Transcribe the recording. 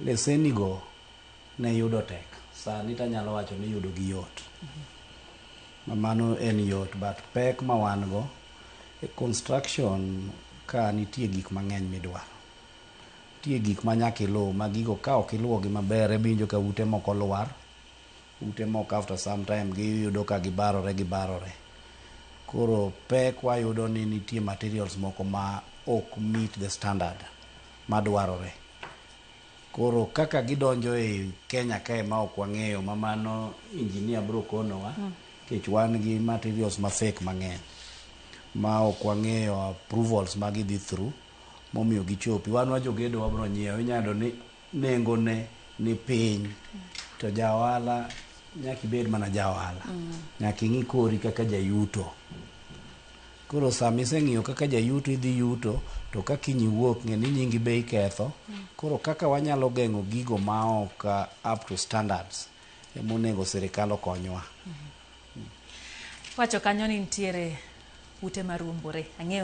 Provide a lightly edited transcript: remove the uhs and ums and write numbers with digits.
lesenigo ne yudo tek. Sani tanyalo wacho ni yudo gi yot. Mano en yot, but pek ma wan go e construction ka nitie gik mang'eny midwaro. Nitie gik ma nyaka iluw, ma gigo ka ok iluwogi maber ebinjo ka ute moko lwar. Ute moko after some time giyudo ka gibarore. Koro pek wayudo ni nitie materials moko ma ok meet the standard madwarore. Koro kaka gidonjo e Kenya kae ma ok wang'eyo, ma mano engineer bro konowa, kech wan gi materials ma fake mang'eny ma ok wang'eyo approvals ma gidhi through momiyo gichopi. Wan wa jogedo wabro nyiewo, inyalo ni nengo ne ni piny, to jaohala nyaka ibed mana jaohala, nyaka ing'i kori kaka jayuto. Koro sama iseng'iyo kaka jayuto idhi yuto, to ka kiny iwuok ng'e ni nyingi be iketho. Koro kaka wanyalo geng'o gigo ma ok up to standards emonego sirikal okonywa. Wacho kanyo ni nitiere ute marumbore.